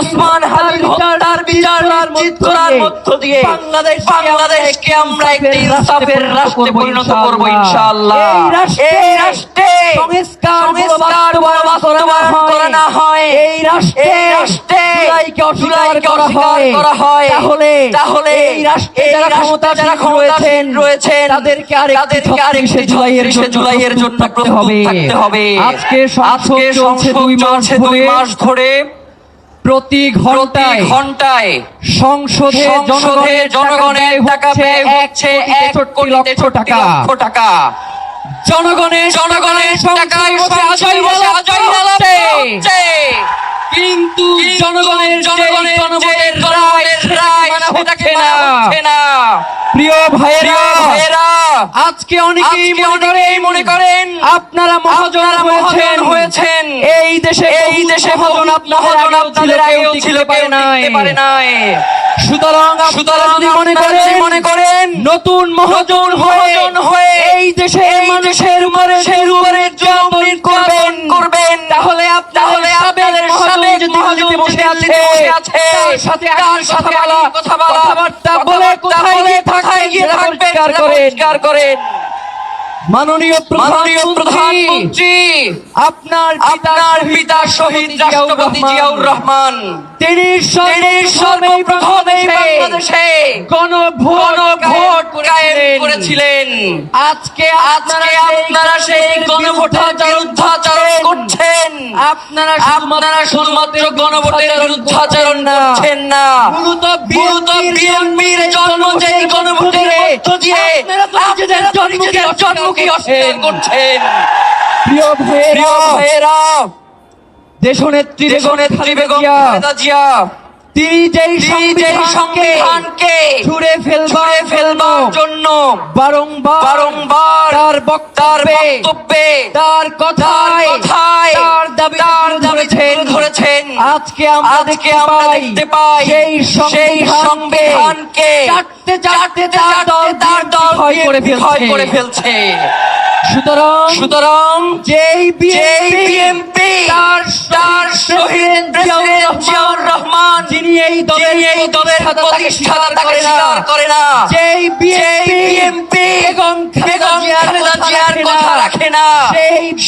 ওসমান হাদির হত্যার বিচার নিশ্চিত করার মধ্য দিয়ে বাংলাদেশকে আমরা একটি ইনসাফের রাষ্ট্রে পরিণত করব ইনশাআল্লাহ। এই রাষ্ট্রে সংস্কার বাস্তবায়ন করা না হয়, এই রাষ্ট্রে জুলাইকে অস্বীকার করা হয়, তাহলে এই রাষ্ট্রে যারা ক্ষমতাসীন রয়েছেন তাদেরকে আরেকটি জুলাইয়ের জন্য থাকতে হবে। আজকে চলছে 2 মাস ধরে প্রতি ঘন্টায় সংসদে জনগণের টাকা ব্যয় হচ্ছে 1 কোটি লক্ষ টাকা। জনগণের টাকায় বসে আজই বলছে, কিন্তু জনগণের গণভোটের রায় সেটাকে মানছে না। প্রিয় ভাইয়েরা, আজকে অনেকেই মনে করেন আপনারা মহাজন হয়েছেন, এই দেশে মহাজন আপনাদের আগেও ছিল, পারে নাই। সুতরাং যদি মনে করেন নতুন মহাজন হয়ে এই দেশের উপরে জুলুম করবেন, তাহলে আপনাদের মহাজন যে বসে আছে তার সাথে কথাবার্তা বলে কোথায় গিয়ে পরিষ্কার করেন। মাননীয় প্রধানমন্ত্রী, আপনার পিতা শহীদ রাষ্ট্রপতি জিয়াউর রহমান, তিনি সর্বপ্রথম বাংলাদেশে গণভোট কায়েম করেছিলেন। আজকে আপনারা সেই গণভোটাচারণ করছেন। আপনারা শুধুমাত্র গণভোটের বিরুদ্ধাচরণ করছেন না, মূলত বিএনপির জন্ম যেই গণভোটের মধ্য দিয়ে নিজেদের জন্মকে অস্বীকার করছেন। প্রিয় ভাইয়েরা, দেশনেত্রী বেগম খালেদা জিয়া তিনি যেই সংবিধানকে ছুঁড়ে ফেলবার জন্য বারংবার তার বক্তব্যে তার কথায় তার দাবি ধরেছেন। আজকে আমরা দেখতে পাই সেই সংবিধানকে চাটতে তার দল করে ফেলছে। সুতরাং যেই বিএনপি তার শহীদ জিয়াউর রহমান যিনি এই দলের প্রতিষ্ঠাতা করে না, যেই বিএনপি বেগম খালেদা জিয়ার কথা রাখে না,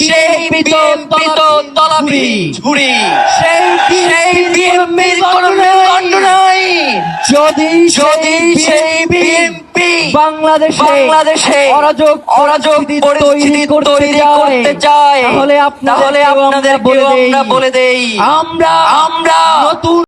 সেই বিতর্কিত তলাবি ঝুড়ি, সেই বিএনপির কোনো মেরুদণ্ড নাই। যদি সেই বিএনপি বাংলাদেশে অরাজক পরিস্থিতি করতে চায়, তাহলে আপনাদের বলে দেই আমরা নতুন